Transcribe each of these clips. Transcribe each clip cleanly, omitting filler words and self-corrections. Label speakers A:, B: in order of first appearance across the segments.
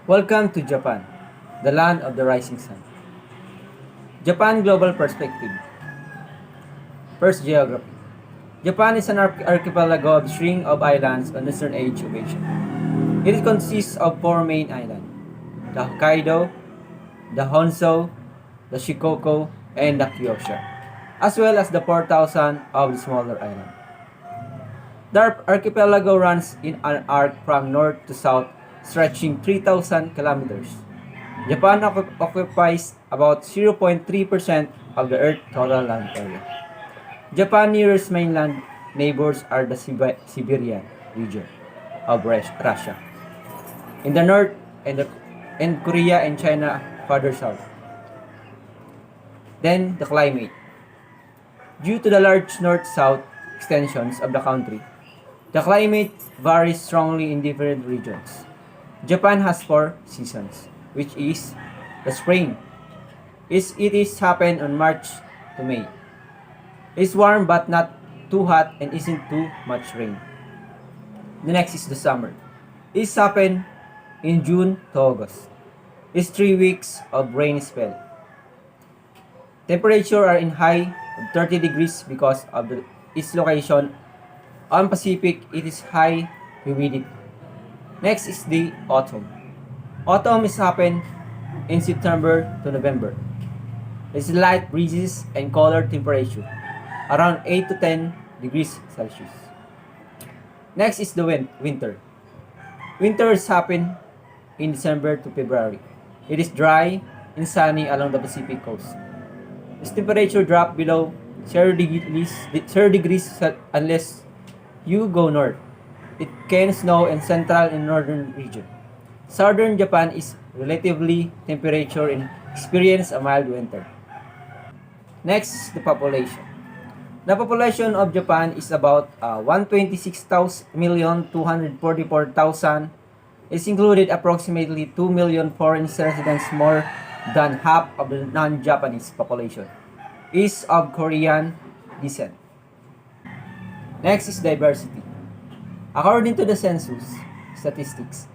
A: Welcome to Japan, the land of the rising sun. Japan Global Perspective. First, geography. Japan is an archipelago of string of islands on the eastern edge of Asia. It consists of four main islands: the Hokkaido, the Honshu, the Shikoku, and the Kyushu, as well as the 4,000 of the smaller islands. The archipelago runs in an arc from north to south, stretching 3,000 kilometers. Japan occupies about 0.3% of the Earth's total land area. Japan's nearest mainland neighbors are the Siberian region of Russia, in the north, and Korea and China further south. Then, the climate. Due to the large north-south extensions of the country, the climate varies strongly in different regions. Japan has four seasons, which is the spring. It is happen on March to May. It's warm but not too hot and isn't too much rain. The next is the summer. It's happen in June to August. It's 3 weeks of rainy spell. Temperature are in high of 30 degrees because of its location. On Pacific, it is high humidity. Next is the autumn. Autumn is happen in September to November. It's light breezes and colder temperature, around 8 to 10 degrees Celsius. Next is the winter. Winter is happen in December to February. It is dry and sunny along the Pacific coast. Its temperature drop below 0 degrees unless you go north. It can snow in central and northern region. Southern Japan is relatively temperature and experience a mild winter. Next is the population. The population of Japan is about 126,244,000. It's included approximately 2 million foreign residents, more than half of the non-Japanese population is of Korean descent. Next is diversity. According to the census statistics,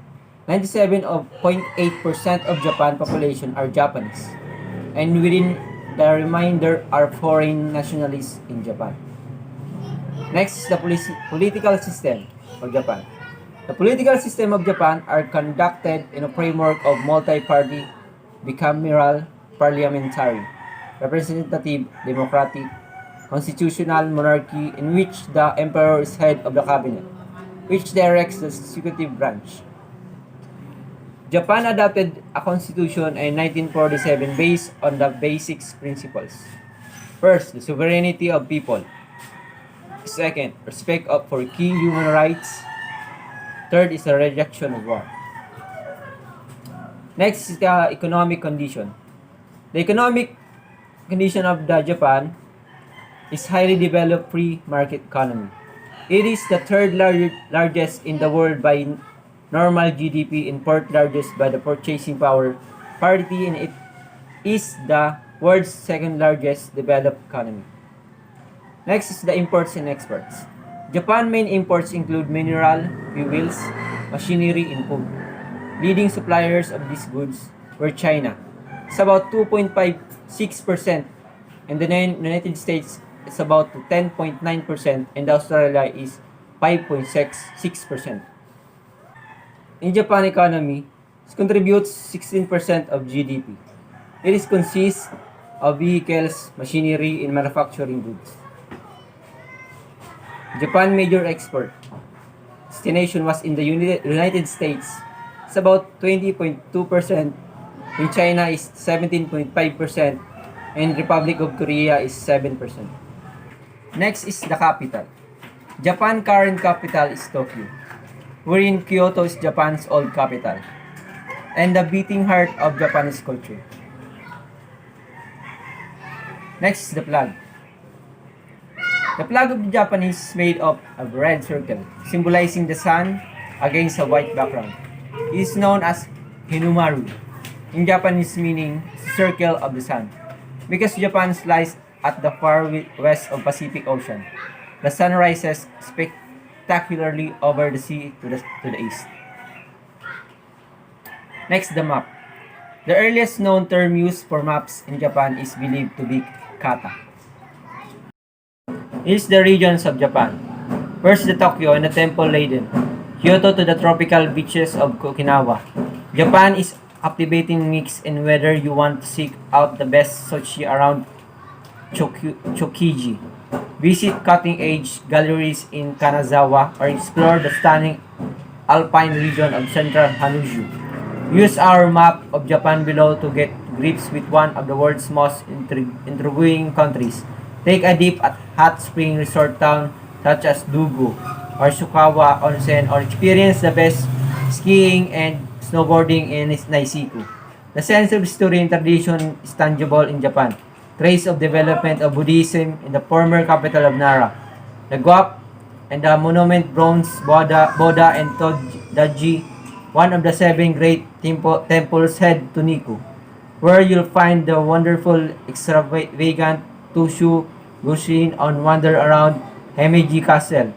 A: 97.8% of Japan population are Japanese, and within the remainder are foreign nationalists in Japan. Next is the political system of Japan. The political system of Japan are conducted in a framework of multi-party, bicameral, parliamentary, representative, democratic, constitutional monarchy in which the emperor is head of the cabinet, which directs the executive branch. Japan adopted a constitution in 1947 based on the basic principles. First, the sovereignty of people. Second, respect for key human rights. Third is the rejection of war. Next is the economic condition. The economic condition of the Japan is highly developed free market economy. It is the third largest in the world by normal GDP and fourth largest by the purchasing power parity, and it is the world's second largest developed economy. Next is the imports and exports. Japan's main imports include mineral, fuels, machinery, and food. Leading suppliers of these goods were China. It's about 2.56%, and the United States is about 10.9%, and Australia is 5.6%. In Japan economy, it contributes 16% of GDP. It is consists of vehicles, machinery, and manufacturing goods. Japan major export destination was in the United States. It's about 20.2%. In China is 17.5%, and Republic of Korea is 7%. Next is the capital. Japan current capital is Tokyo, wherein Kyoto is Japan's old capital, and the beating heart of Japanese culture. Next is the flag. The flag of the Japan is made of a red circle, symbolizing the sun against a white background. It is known as Hinumaru, in Japanese meaning circle of the sun, because Japan lies at the far west of Pacific Ocean. The sun rises spectacularly over the sea to the east. Next, the map. The earliest known term used for maps in Japan is believed to be kata. Is the regions of Japan. First, the Tokyo and the temple-laden. Kyoto to the tropical beaches of Okinawa. Japan is captivating mix in whether you want to seek out the best sushi around Chokiji, visit cutting-edge galleries in Kanazawa, or explore the stunning alpine region of central Honshu. Use our map of Japan below to get grips with one of the world's most intriguing countries. Take a dip at hot spring resort town such as Dugu or Sukawa Onsen, or experience the best skiing and snowboarding in Naisiku. The sense of history and tradition is tangible in Japan. Trace of development of Buddhism in the former capital of Nara. The Guap and the monument bronze Boda and Todaji, one of the seven great temples, head to Niku, where you'll find the wonderful extravagant Tushu Gushin on wander around Himeji Castle,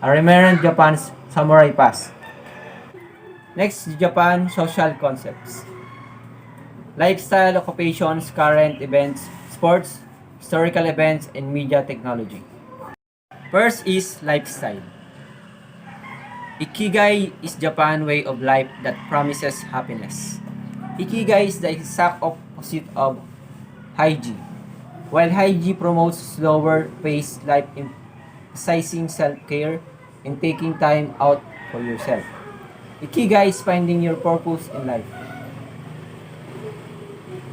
A: a remembrance Japan's samurai past. Next, Japan social concepts. Lifestyle, occupations, current events, sports, historical events, and media technology. First is lifestyle. Ikigai is Japan way of life that promises happiness. Ikigai is the exact opposite of Haiji. While Haiji promotes slower paced life, emphasizing self-care and taking time out for yourself. Ikigai is finding your purpose in life.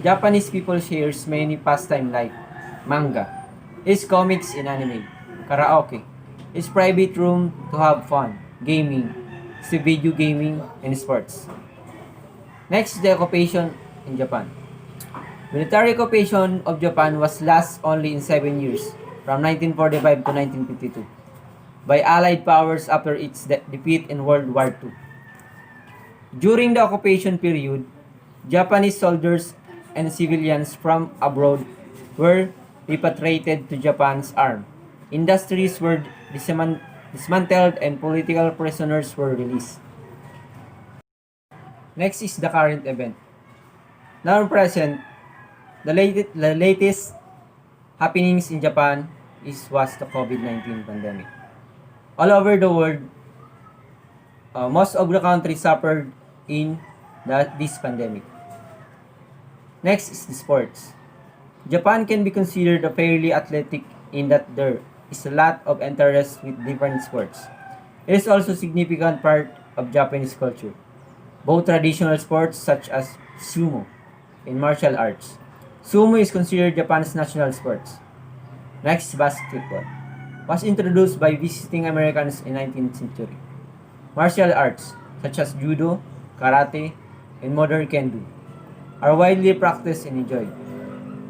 A: Japanese people shares many pastime like manga, is comics and anime, karaoke, is private room to have fun, gaming, is video gaming, and sports. Next, the occupation in Japan. Military occupation of Japan was last only in 7 years, from 1945 to 1952, by Allied powers after its defeat in World War II. During the occupation period, Japanese soldiers and civilians from abroad were repatriated to Japan's armed. Industries were dismantled and political prisoners were released. Next is the current event. Now present, the latest happenings in Japan was the COVID-19 pandemic. All over the world, most of the countries suffered in this pandemic. Next is the sports. Japan can be considered a fairly athletic in that there is a lot of interest with different sports. It is also a significant part of Japanese culture. Both traditional sports such as sumo and martial arts. Sumo is considered Japan's national sports. Next, basketball. Was introduced by visiting Americans in 19th century. Martial arts such as judo, karate, and modern kendo are widely practiced and enjoyed.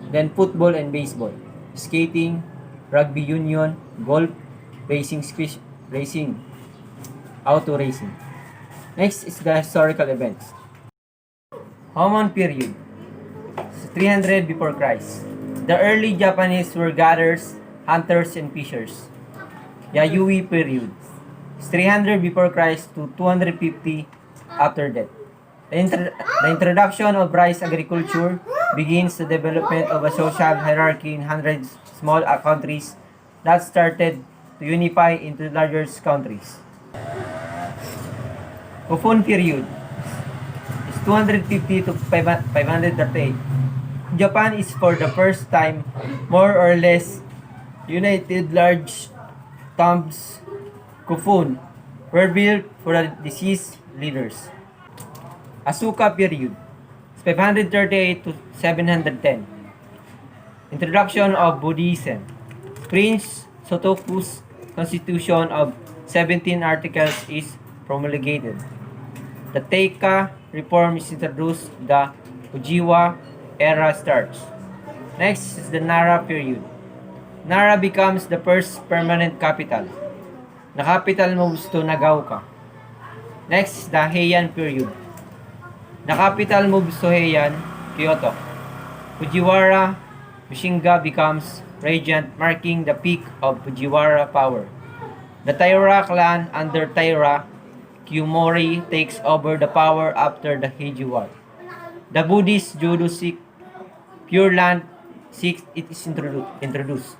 A: Then football and baseball, skating, rugby union, golf, racing, auto racing. Next is the historical events. Homon period, 300 before Christ. The early Japanese were gatherers, hunters, and fishers. Yayoi period, 300 before Christ to 250 after that. The introduction of rice agriculture begins the development of a social hierarchy in hundreds of small countries that started to unify into larger countries. Kofun period is 250 to 538. Japan is for the first time more or less united. Large tombs, kofun, were built for the deceased leaders. Asuka period, 538 to 710. Introduction of Buddhism. Prince Sotoku's constitution of 17 articles is promulgated. The Teika reform is introduced. The Ujiwa era starts. Next is the Nara period. Nara becomes the first permanent capital. The capital moves to Nagaoka. Next is the Heian period. The capital moves to Heian, Kyoto. Fujiwara Mishinga becomes regent, marking the peak of Fujiwara power. The Taira clan under Taira Kyumori takes over the power after the Heiji War. The Buddhist Judo Sikh Pure Land Sikh it is introduced.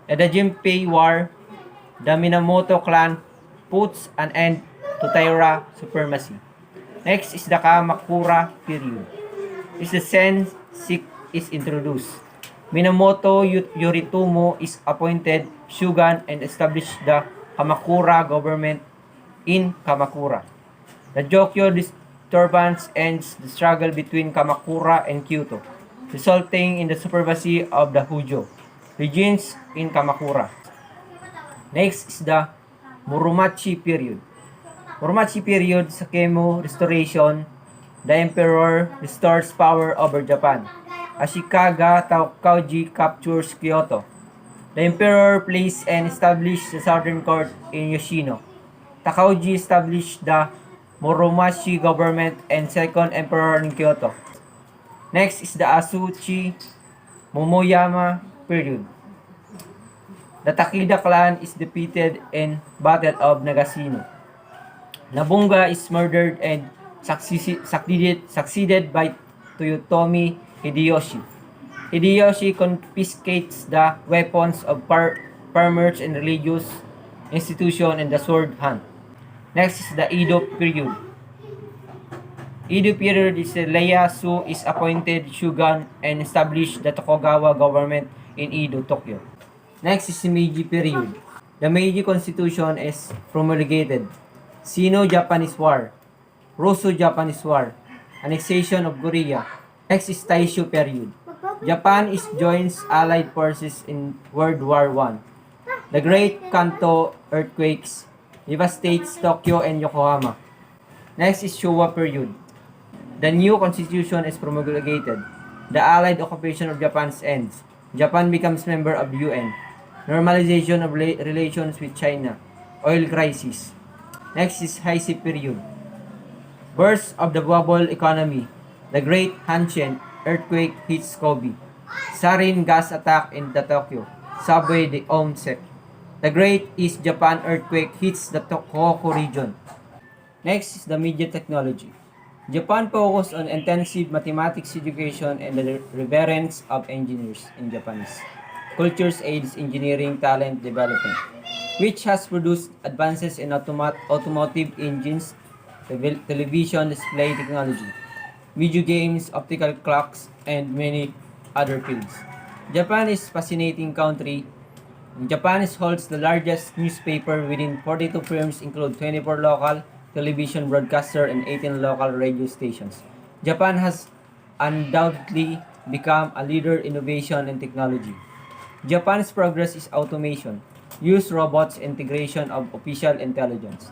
A: At the Jinpei War, the Minamoto clan puts an end to Taira supremacy. Next is the Kamakura period. Is the Sen Sikh is introduced. Minamoto Yoritomo is appointed shogun and established the Kamakura government in Kamakura. The Jokyo disturbance ends the struggle between Kamakura and Kyoto, resulting in the supremacy of the Hujo regions in Kamakura. Next is the Muromachi period. Muromachi period sa Kemo restoration, the emperor restores power over Japan. Ashikaga Takauji captures Kyoto. The emperor placed and established the southern court in Yoshino. Takauji established the Muromachi government and second emperor in Kyoto. Next is the Asuchi Momoyama period. The Takeda clan is defeated in Battle of Nagasino. Nabunga is murdered and succeeded by Toyotomi Hideyoshi. Hideyoshi confiscates the weapons of farmers and religious institutions and the sword hunt. Next is the Edo period. Edo period is Ieyasu is appointed shogun and established the Tokugawa government in Edo, Tokyo. Next is the Meiji period. The Meiji Constitution is promulgated. Sino-Japanese War, Russo-Japanese War, annexation of Korea. Next is Taisho period. Japan joins Allied forces in World War I. The Great Kanto earthquakes devastates Tokyo and Yokohama. Next is Showa period. The new constitution is promulgated. The Allied occupation of Japan ends. Japan becomes member of the UN. Normalization of relations with China. Oil crisis. Next is Heisei period. Burst of the bubble economy. The Great Hanshin earthquake hits Kobe. Sarin gas attack in the Tokyo. Subway the Onsek. The Great East Japan earthquake hits the Tohoku region. Next is the media technology. Japan focused on intensive mathematics education and the reverence of engineers in Japanese. Cultures aids engineering talent development, which has produced advances in automotive engines, television display technology, video games, optical clocks, and many other fields. Japan is a fascinating country. Japan holds the largest newspaper within 42 firms include 24 local television broadcaster and 18 local radio stations. Japan has undoubtedly become a leader in innovation and technology. Japan's progress is automation, use robots, integration of official intelligence.